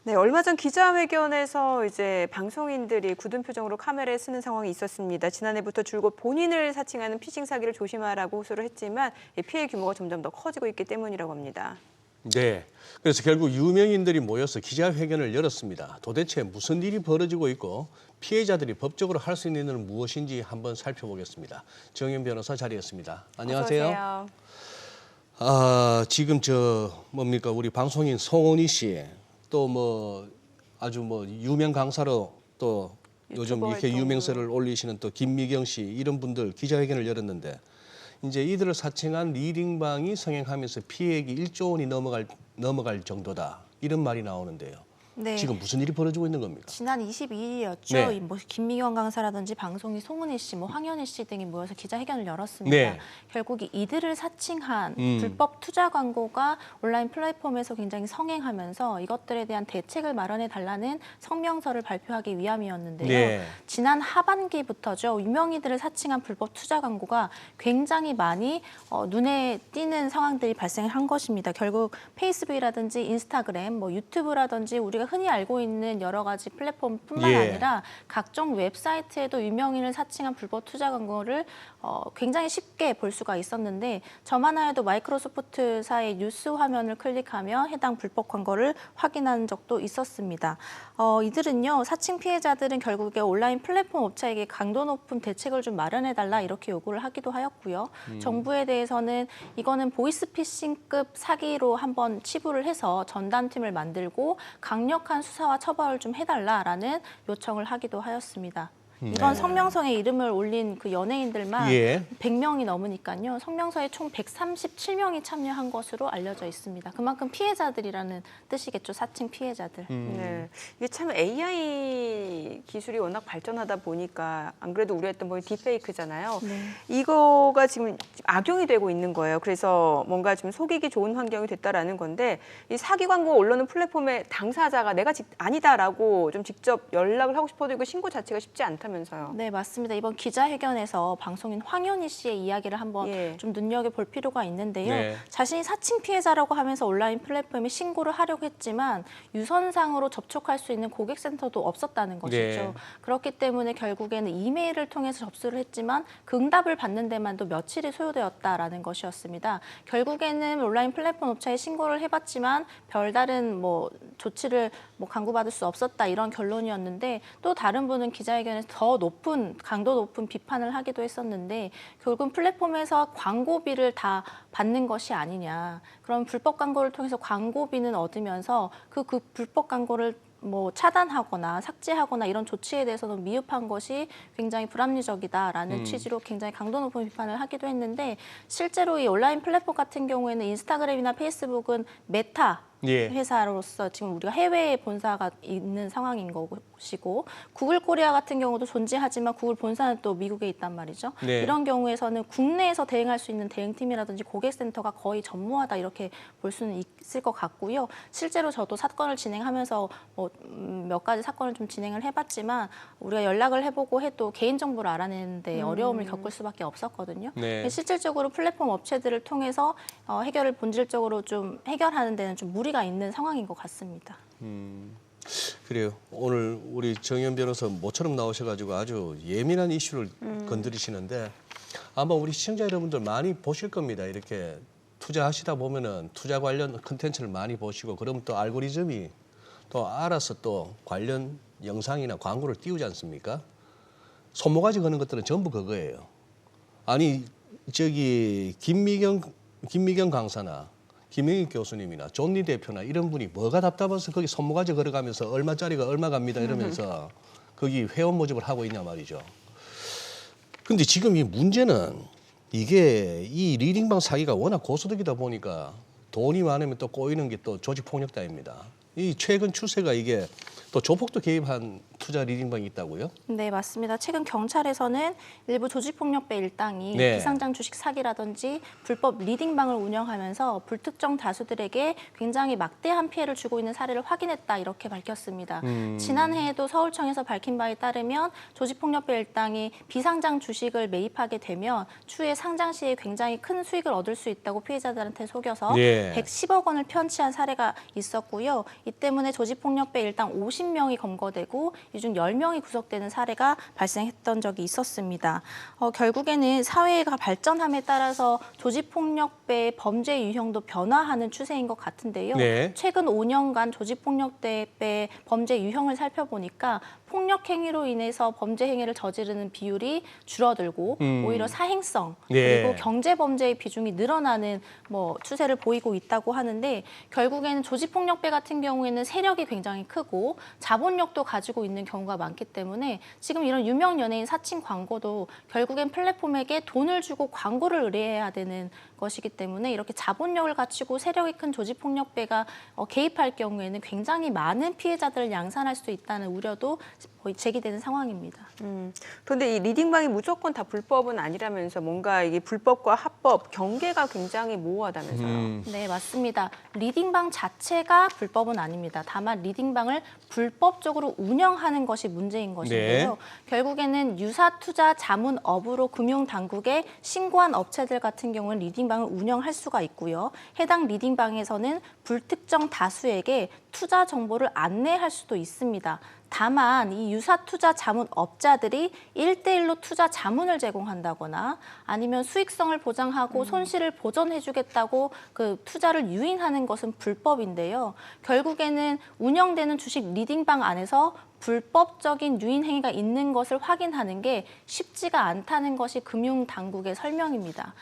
네, 얼마 전 기자회견에서 이제 방송인들이 굳은 표정으로 카메라에 쓰는 상황이 있었습니다. 지난해부터 줄곧 본인을 사칭하는 피싱 사기를 조심하라고 호소를 했지만 피해 규모가 점점 더 커지고 있기 때문이라고 합니다. 네, 그래서 결국 유명인들이 모여서 기자회견을 열었습니다. 도대체 무슨 일이 벌어지고 있고 피해자들이 법적으로 할 수 있는 일은 무엇인지 한번 살펴보겠습니다. 정현 변호사 자리했습니다. 안녕하세요. 어서 오세요. 지금 뭡니까 우리 방송인 송은희 씨, 또 뭐 아주 뭐 유명 강사로 또 요즘 유튜버 이렇게 활동으로. 유명세를 올리시는 또 김미경 씨 이런 분들 기자회견을 열었는데 이제 이들을 사칭한 리딩방이 성행하면서 피해액이 1조 원이 넘어갈 정도다 이런 말이 나오는데요. 네. 지금 무슨 일이 벌어지고 있는 겁니까? 지난 22일이었죠. 네. 뭐 김미경 강사라든지 방송인 송은희 씨, 뭐 황현희 씨 등이 모여서 기자회견을 열었습니다. 네. 결국 이들을 사칭한 음. 불법 투자 광고가 온라인 플랫폼에서 굉장히 성행하면서 이것들에 대한 대책을 마련해 달라는 성명서를 발표하기 위함이었는데요. 네. 지난 하반기부터죠. 유명인들을 사칭한 불법 투자 광고가 굉장히 많이 눈에 띄는 상황들이 발생한 것입니다. 결국 페이스북이라든지 인스타그램, 뭐 유튜브라든지 우리가 흔히 알고 있는 여러 가지 플랫폼뿐만 예. 아니라 각종 웹사이트에도 유명인을 사칭한 불법 투자 광고를 굉장히 쉽게 볼 수가 있었는데 저만 해도 마이크로소프트사의 뉴스 화면을 클릭하며 해당 불법 광고를 확인한 적도 있었습니다. 이들은요, 사칭 피해자들은 결국에 온라인 플랫폼 업체에게 강도 높은 대책을 좀 마련해달라 이렇게 요구를 하기도 하였고요. 정부에 대해서는 이거는 보이스피싱급 사기로 한번 치부를 해서 전담팀을 만들고 강력한 수사와 처벌을 좀 해달라라는 요청을 하기도 하였습니다. 이번 성명서에 이름을 올린 그 연예인들만 예. 100명이 넘으니까요. 성명서에 총 137명이 참여한 것으로 알려져 있습니다. 그만큼 피해자들이라는 뜻이겠죠. 사칭 피해자들. 네, 이게 참 AI 기술이 워낙 발전하다 보니까 안 그래도 우려했던 뭐 딥페이크잖아요. 네. 이거가 지금 악용이 되고 있는 거예요. 그래서 뭔가 좀 속이기 좋은 환경이 됐다라는 건데 이 사기 광고 올라오는 플랫폼의 당사자가 내가 아니다라고 좀 직접 연락을 하고 싶어도 이거 신고 자체가 쉽지 않다면서요. 네, 맞습니다. 이번 기자회견에서 방송인 황현희 씨의 이야기를 한번 예. 좀 눈여겨볼 필요가 있는데요. 네. 자신이 사칭 피해자라고 하면서 온라인 플랫폼에 신고를 하려고 했지만 유선상으로 접촉할 수 있는 고객센터도 없었다는 것이죠. 네. 그렇기 때문에 결국에는 이메일을 통해서 접수를 했지만 그 응답을 받는 데만도 며칠이 소요되었다라는 것이었습니다. 결국에는 온라인 플랫폼 업체에 신고를 해봤지만 별다른 뭐 조치를 뭐 강구받을 수 없었다 이런 결론이었는데 또 다른 분은 기자회견에서 더 높은 강도 높은 비판을 하기도 했었는데 결국은 플랫폼에서 광고비를 다 받는 것이 아니냐. 그럼 불법 광고를 통해서 광고비는 얻으면서 그 불법 광고를 뭐 차단하거나 삭제하거나 이런 조치에 대해서는 미흡한 것이 굉장히 불합리적이다라는 취지로 굉장히 강도 높은 비판을 하기도 했는데 실제로 이 온라인 플랫폼 같은 경우에는 인스타그램이나 페이스북은 메타 예. 회사로서 지금 우리가 해외에 본사가 있는 상황인 것이고 구글 코리아 같은 경우도 존재하지만 구글 본사는 또 미국에 있단 말이죠. 네. 이런 경우에서는 국내에서 대응할 수 있는 대응팀이라든지 고객센터가 거의 전무하다 이렇게 볼 수는 있을 것 같고요. 실제로 저도 사건을 진행하면서 몇 가지 사건을 좀 진행을 해봤지만 우리가 연락을 해보고 해도 개인정보를 알아내는데 어려움을 겪을 수밖에 없었거든요. 네. 실질적으로 플랫폼 업체들을 통해서 해결을 본질적으로 좀 해결하는 데는 좀 무리가 있는 상황인 것 같습니다. 그래요. 오늘 우리 정현 변호사 모처럼 나오셔가지고 아주 예민한 이슈를 건드리시는데 아마 우리 시청자 여러분들 많이 보실 겁니다. 이렇게 투자하시다 보면은 투자 관련 컨텐츠를 많이 보시고 그러면 또 알고리즘이 또 알아서 또 관련 영상이나 광고를 띄우지 않습니까? 손모가지 거는 것들은 전부 그거예요. 아니 김미경 강사나 김영익 교수님이나 존니 대표나 이런 분이 뭐가 답답해서 거기 손모가지 걸어가면서 얼마짜리가 얼마 갑니다 이러면서 거기 회원 모집을 하고 있냐 말이죠. 근데 지금 이 문제는 이게 이 리딩방 사기가 워낙 고소득이다 보니까 돈이 많으면 또 꼬이는 게 또 조직폭력단입니다. 이 최근 추세가 이게 또 조폭도 개입한 투자 리딩방이 있다고요? 네, 맞습니다. 최근 경찰에서는 일부 조직폭력배 일당이 네. 비상장 주식 사기라든지 불법 리딩방을 운영하면서 불특정 다수들에게 굉장히 막대한 피해를 주고 있는 사례를 확인했다 이렇게 밝혔습니다. 지난해에도 서울청에서 밝힌 바에 따르면 조직폭력배 일당이 비상장 주식을 매입하게 되면 추후에 상장 시에 굉장히 큰 수익을 얻을 수 있다고 피해자들한테 속여서 예. 110억 원을 편취한 사례가 있었고요. 이 때문에 조직폭력배 일당 50명이 검거되고 이 중 10명이 구속되는 사례가 발생했던 적이 있었습니다. 결국에는 사회가 발전함에 따라서 조직폭력배의 범죄 유형도 변화하는 추세인 것 같은데요. 네. 최근 5년간 조직폭력배의 범죄 유형을 살펴보니까 폭력 행위로 인해서 범죄 행위를 저지르는 비율이 줄어들고 오히려 사행성 네. 그리고 경제 범죄의 비중이 늘어나는 추세를 보이고 있다고 하는데 결국에는 조직폭력배 같은 경우에는 세력이 굉장히 크고 자본력도 가지고 있는 경우가 많기 때문에 지금 이런 유명 연예인 사칭 광고도 결국엔 플랫폼에게 돈을 주고 광고를 의뢰해야 되는 것이기 때문에 이렇게 자본력을 갖추고 세력이 큰 조직폭력배가 개입할 경우에는 굉장히 많은 피해자들을 양산할 수 있다는 우려도 거의 제기되는 상황입니다. 그런데 이 리딩방이 무조건 다 불법은 아니라면서 뭔가 이게 불법과 합법 경계가 굉장히 모호하다면서요. 네, 맞습니다. 리딩방 자체가 불법은 아닙니다. 다만 리딩방을 불법적으로 운영하는 것이 문제인 것인데요. 네. 결국에는 유사투자 자문업으로 금융당국에 신고한 업체들 같은 경우는 리딩방을 운영할 수가 있고요. 해당 리딩방에서는 불특정 다수에게 투자 정보를 안내할 수도 있습니다. 다만 이 유사투자 자문업자들이 1대1로 투자 자문을 제공한다거나 아니면 수익성을 보장하고 손실을 보전해주겠다고 그 투자를 유인하는 것은 불법인데요. 결국에는 운영되는 주식 리딩방 안에서 불법적인 유인 행위가 있는 것을 확인하는 게 쉽지가 않다는 것이 금융당국의 설명입니다.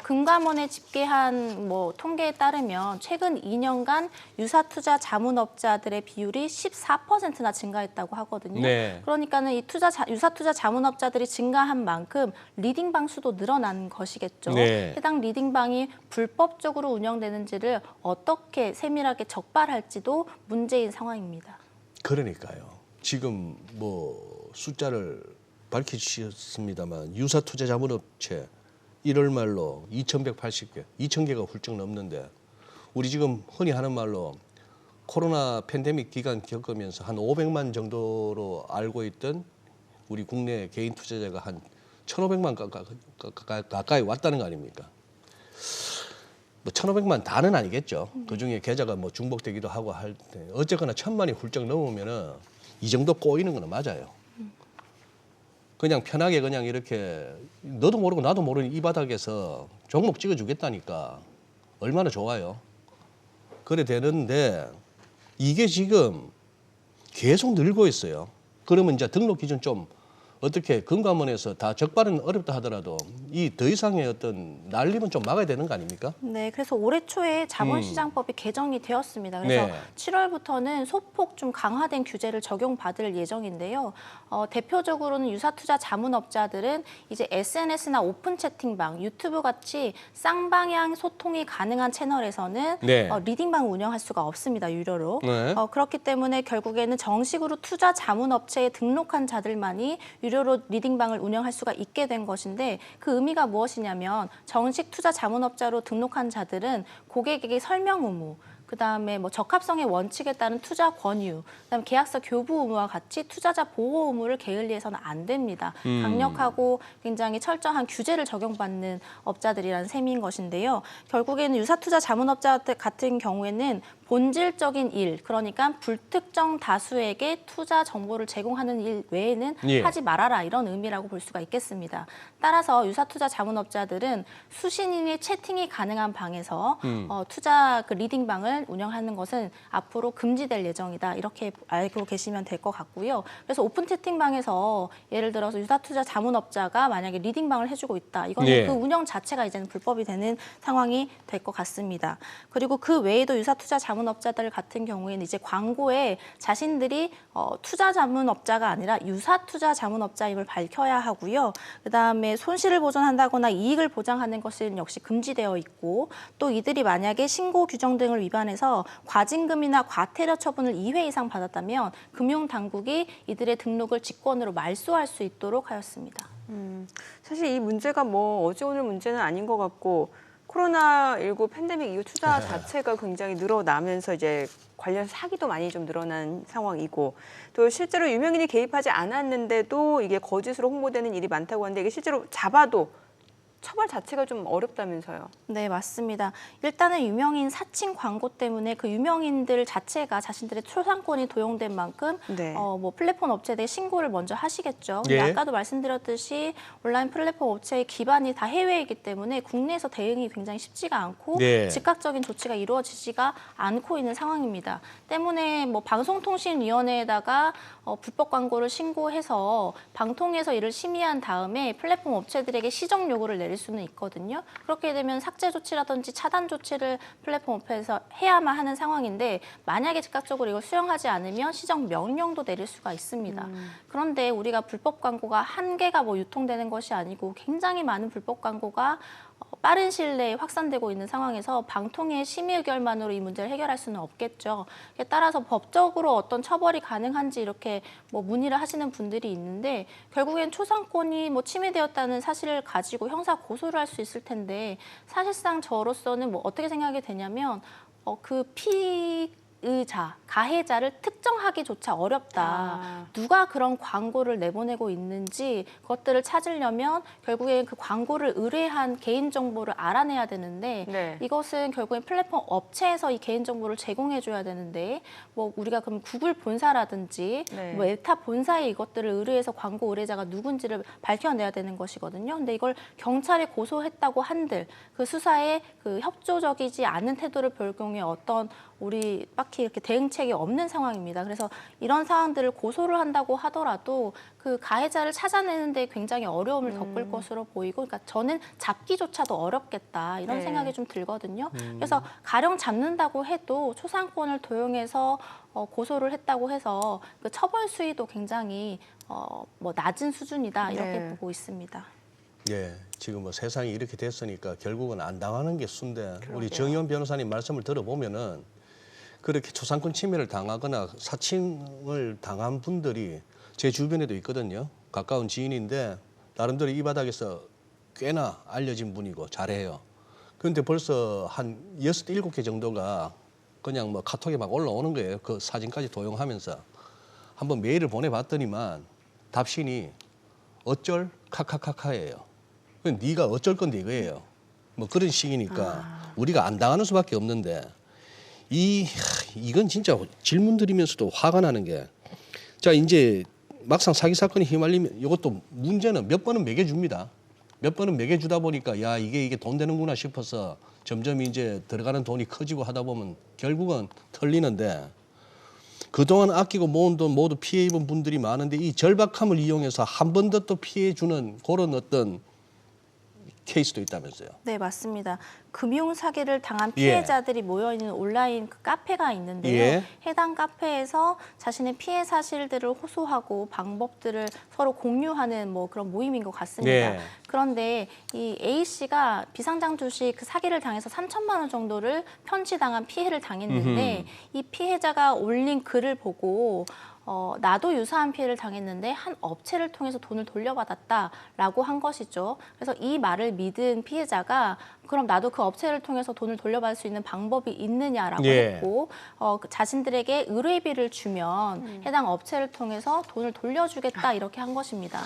금감원에 집계한 통계에 따르면 최근 2년간 유사투자 자문업자들의 비율이 14%나 증가했다고 하거든요. 네. 그러니까는 이 유사투자 자문업자들이 증가한 만큼 리딩방 수도 늘어난 것이겠죠. 네. 해당 리딩방이 불법적으로 운영되는지를 어떻게 세밀하게 적발할지도 문제인 상황입니다. 그러니까요. 지금 숫자를 밝히셨습니다만 유사투자 자문업체 1월 말로 2,180개, 2,000개가 훌쩍 넘는데 우리 지금 흔히 하는 말로 코로나 팬데믹 기간 겪으면서 한 500만 정도로 알고 있던 우리 국내 개인 투자자가 한 1,500만 가까이 왔다는 거 아닙니까? 1,500만 다는 아니겠죠. 그중에 계좌가 중복되기도 하고 할 때 어쨌거나 1,000만이 훌쩍 넘으면은 이 정도 꼬이는 거는 맞아요. 그냥 편하게 그냥 이렇게 너도 모르고 나도 모르는 이 바닥에서 종목 찍어주겠다니까 얼마나 좋아요. 그래 되는데 이게 지금 계속 늘고 있어요. 그러면 이제 등록 기준 좀 어떻게 금감원에서 다 적발은 어렵다 하더라도 이 더 이상의 어떤 난립은 좀 막아야 되는 거 아닙니까? 네, 그래서 올해 초에 자본시장법이 개정이 되었습니다. 그래서 네. 7월부터는 소폭 좀 강화된 규제를 적용받을 예정인데요. 대표적으로는 유사투자 자문업자들은 이제 SNS나 오픈 채팅방, 유튜브 같이 쌍방향 소통이 가능한 채널에서는 네. 리딩방을 운영할 수가 없습니다, 유료로. 네. 그렇기 때문에 결국에는 정식으로 투자 자문업체에 등록한 자들만이 유료로 리딩방을 운영할 수가 있게 된 것인데 그 의미가 무엇이냐면 정식 투자 자문업자로 등록한 자들은 고객에게 설명 의무, 그다음에 적합성의 원칙에 따른 투자 권유, 그다음에 계약서 교부 의무와 같이 투자자 보호 의무를 게을리해서는 안 됩니다. 강력하고 굉장히 철저한 규제를 적용받는 업자들이라는 셈인 것인데요. 결국에는 유사투자 자문업자 같은 경우에는 본질적인 일, 그러니까 불특정 다수에게 투자 정보를 제공하는 일 외에는 예. 하지 말아라 이런 의미라고 볼 수가 있겠습니다. 따라서 유사투자 자문업자들은 수신인의 채팅이 가능한 방에서 투자 리딩방을 운영하는 것은 앞으로 금지될 예정이다. 이렇게 알고 계시면 될 것 같고요. 그래서 오픈 채팅방에서 예를 들어서 유사투자 자문업자가 만약에 리딩방을 해주고 있다. 이거는 예. 그 운영 자체가 이제는 불법이 되는 상황이 될 것 같습니다. 그리고 그 외에도 유사투자 자문 자문업자들 같은 경우에는 이제 광고에 자신들이 투자 자문업자가 아니라 유사 투자 자문업자임을 밝혀야 하고요. 그다음에 손실을 보전한다거나 이익을 보장하는 것은 역시 금지되어 있고 또 이들이 만약에 신고 규정 등을 위반해서 과징금이나 과태료 처분을 2회 이상 받았다면 금융당국이 이들의 등록을 직권으로 말소할 수 있도록 하였습니다. 사실 이 문제가 뭐 어제 오늘 문제는 아닌 것 같고 코로나19 팬데믹 이후 투자 자체가 굉장히 늘어나면서 이제 관련 사기도 많이 좀 늘어난 상황이고 또 실제로 유명인이 개입하지 않았는데도 이게 거짓으로 홍보되는 일이 많다고 하는데 이게 실제로 잡아도 처벌 자체가 좀 어렵다면서요. 네, 맞습니다. 일단은 유명인 사칭 광고 때문에 그 유명인들 자체가 자신들의 초상권이 도용된 만큼 네. 뭐 플랫폼 업체에 신고를 먼저 하시겠죠. 근데 예. 아까도 말씀드렸듯이 온라인 플랫폼 업체의 기반이 다 해외이기 때문에 국내에서 대응이 굉장히 쉽지가 않고 네. 즉각적인 조치가 이루어지지가 않고 있는 상황입니다. 때문에 뭐 방송통신위원회에다가 불법 광고를 신고해서 방통위에서 이를 심의한 다음에 플랫폼 업체들에게 시정 요구를 내릴 수는 있거든요. 그렇게 되면 삭제 조치라든지 차단 조치를 플랫폼 업체에서 해야만 하는 상황인데 만약에 즉각적으로 이걸 수용하지 않으면 시정 명령도 내릴 수가 있습니다. 그런데 우리가 불법 광고가 한 개가 뭐 유통되는 것이 아니고 굉장히 많은 불법 광고가 빠른 시일 내에 확산되고 있는 상황에서 방통위의 심의 의결만으로 이 문제를 해결할 수는 없겠죠. 따라서 법적으로 어떤 처벌이 가능한지 이렇게 뭐 문의를 하시는 분들이 있는데 결국엔 초상권이 뭐 침해되었다는 사실을 가지고 형사 고소를 할 수 있을 텐데 사실상 저로서는 뭐 어떻게 생각이 되냐면 그 피의자, 가해자를 특정하기조차 어렵다. 누가 그런 광고를 내보내고 있는지 그것들을 찾으려면 결국엔 그 광고를 의뢰한 개인정보를 알아내야 되는데 네. 이것은 결국엔 플랫폼 업체에서 이 개인정보를 제공해줘야 되는데 뭐 우리가 그럼 구글 본사라든지 네. 뭐 엘타 본사에 이것들을 의뢰해서 광고 의뢰자가 누군지를 밝혀내야 되는 것이거든요. 근데 이걸 경찰에 고소했다고 한들 그 수사에 그 협조적이지 않은 태도를 볼 경우에 어떤 우리 딱히 이렇게 대응책이 없는 상황입니다. 그래서 이런 상황들을 고소를 한다고 하더라도 그 가해자를 찾아내는 데 굉장히 어려움을 겪을 것으로 보이고 그러니까 저는 잡기조차도 어렵겠다 이런 네. 생각이 좀 들거든요. 그래서 가령 잡는다고 해도 초상권을 도용해서 고소를 했다고 해서 그 처벌 수위도 굉장히 뭐 낮은 수준이다 이렇게 네. 보고 있습니다. 예, 지금 뭐 세상이 이렇게 됐으니까 결국은 안 당하는 게 순데 우리 그러게요. 정의원 변호사님 말씀을 들어보면은 그렇게 초상권 침해를 당하거나 사칭을 당한 분들이 제 주변에도 있거든요. 가까운 지인인데 나름대로 이 바닥에서 꽤나 알려진 분이고 잘해요. 그런데 벌써 한 6, 7개 정도가 그냥 뭐 카톡에 막 올라오는 거예요. 그 사진까지 도용하면서. 한번 메일을 보내봤더니만 답신이 어쩔 카카카카예요. 네가 어쩔 건데 이거예요. 뭐 그런 식이니까 우리가 안 당하는 수밖에 없는데 이건 진짜 질문 드리면서도 화가 나는 게 자 이제 막상 사기 사건이 휘말리면 이것도 문제는 몇 번은 매겨줍니다. 몇 번은 매겨주다 보니까 야 이게 돈 되는구나 싶어서 점점 이제 들어가는 돈이 커지고 하다 보면 결국은 털리는데 그동안 아끼고 모은 돈 모두 피해 입은 분들이 많은데 이 절박함을 이용해서 한 번 더 또 피해 주는 그런 어떤 케이스도 있다면서요. 네, 맞습니다. 금융 사기를 당한 피해자들이 모여 있는 온라인 그 카페가 있는데요. 예. 해당 카페에서 자신의 피해 사실들을 호소하고 방법들을 서로 공유하는 뭐 그런 모임인 것 같습니다. 예. 그런데 이 A 씨가 비상장 주식 그 사기를 당해서 3천만 원 정도를 편취당한 피해를 당했는데 이 피해자가 올린 글을 보고 나도 유사한 피해를 당했는데 한 업체를 통해서 돈을 돌려받았다라고 한 것이죠. 그래서 이 말을 믿은 피해자가 그럼 나도 그 업체를 통해서 돈을 돌려받을 수 있는 방법이 있느냐라고 예. 했고 자신들에게 의뢰비를 주면 해당 업체를 통해서 돈을 돌려주겠다 이렇게 한 것입니다.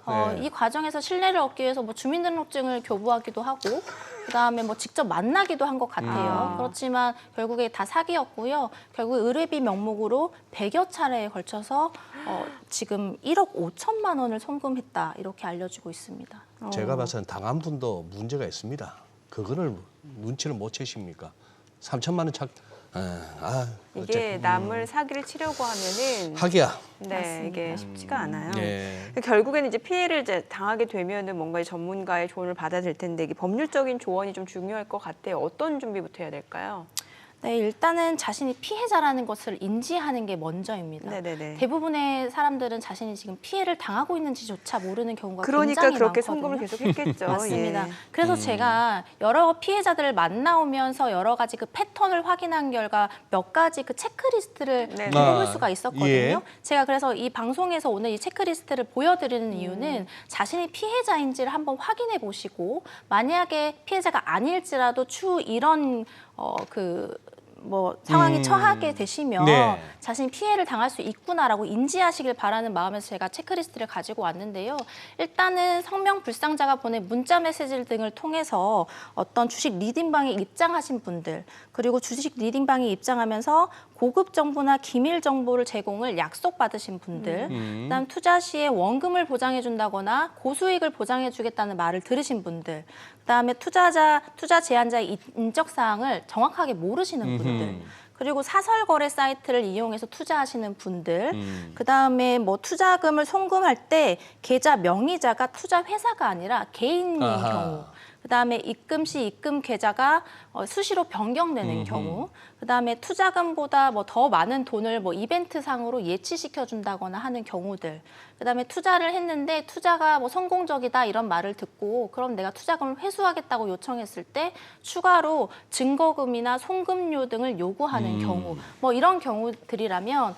네. 이 과정에서 신뢰를 얻기 위해서 뭐 주민등록증을 교부하기도 하고 그다음에 뭐 직접 만나기도 한 것 같아요. 그렇지만 결국에 다 사기였고요. 결국 의뢰비 명목으로 100여 차례에 걸쳐서 지금 1억 5천만 원을 송금했다 이렇게 알려지고 있습니다. 제가 봐서는 당한 분도 문제가 있습니다. 그거를 눈치를 못 채십니까? 3천만 원 착. 이게 어쨌든, 남을 사기를 치려고 하면은 하기야. 네, 맞습니다. 이게 쉽지가 않아요. 예. 결국에는 이제 피해를 이제 당하게 되면은 뭔가 전문가의 조언을 받아야 될 텐데 이게 법률적인 조언이 좀 중요할 것 같아요. 어떤 준비부터 해야 될까요? 네, 일단은 자신이 피해자라는 것을 인지하는 게 먼저입니다. 네네네. 대부분의 사람들은 자신이 지금 피해를 당하고 있는지조차 모르는 경우가 그러니까 굉장히 그렇게 많거든요. 송금을 계속 했겠죠. 맞습니다. 예. 그래서 제가 여러 피해자들을 만나오면서 여러 가지 그 패턴을 확인한 결과 몇 가지 그 체크리스트를 네. 뽑을 수가 있었거든요. 예. 제가 그래서 이 방송에서 오늘 이 체크리스트를 보여드리는 이유는 자신이 피해자인지를 한번 확인해 보시고 만약에 피해자가 아닐지라도 추후 이런 상황이 처하게 되시면 네. 자신이 피해를 당할 수 있구나라고 인지하시길 바라는 마음에서 제가 체크리스트를 가지고 왔는데요. 일단은 성명 불상자가 보낸 문자 메시지 등을 통해서 어떤 주식 리딩방에 입장하신 분들, 그리고 주식 리딩방에 입장하면서 고급 정보나 기밀 정보를 제공을 약속받으신 분들, 그다음 투자 시에 원금을 보장해 준다거나 고수익을 보장해 주겠다는 말을 들으신 분들, 그다음에 투자 제한자의 인적 사항을 정확하게 모르시는 분들, 그리고 사설 거래 사이트를 이용해서 투자하시는 분들, 그다음에 뭐 투자금을 송금할 때 계좌 명의자가 투자 회사가 아니라 개인인 아하. 경우, 그다음에 입금 시 입금 계좌가 수시로 변경되는 경우, 그다음에 투자금보다 뭐 더 많은 돈을 뭐 이벤트상으로 예치시켜 준다거나 하는 경우들, 그다음에 투자를 했는데 투자가 뭐 성공적이다 이런 말을 듣고 그럼 내가 투자금을 회수하겠다고 요청했을 때 추가로 증거금이나 송금료 등을 요구하는 경우, 뭐 이런 경우들이라면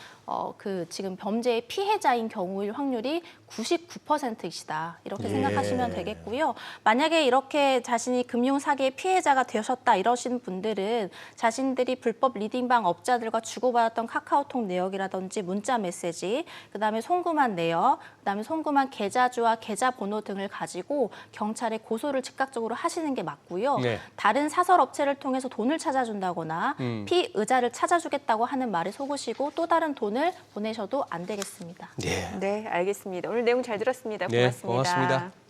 지금 범죄의 피해자인 경우일 확률이 99%이시다 이렇게 예. 생각하시면 되겠고요. 만약에 이렇게 자신이 금융 사기의 피해자가 되셨다 이러신 분들은 자신들이 불법 리딩방 업자들과 주고받았던 카카오톡 내역이라든지 문자 메시지, 그다음에 송금한 내역, 그다음에 송금한 계좌주와 계좌번호 등을 가지고 경찰에 고소를 즉각적으로 하시는 게 맞고요. 네. 다른 사설 업체를 통해서 돈을 찾아준다거나 피의자를 찾아주겠다고 하는 말에 속으시고 또 다른 돈을 보내셔도 안 되겠습니다. 네. 네, 알겠습니다. 오늘 내용 잘 들었습니다. 네, 고맙습니다. 고맙습니다.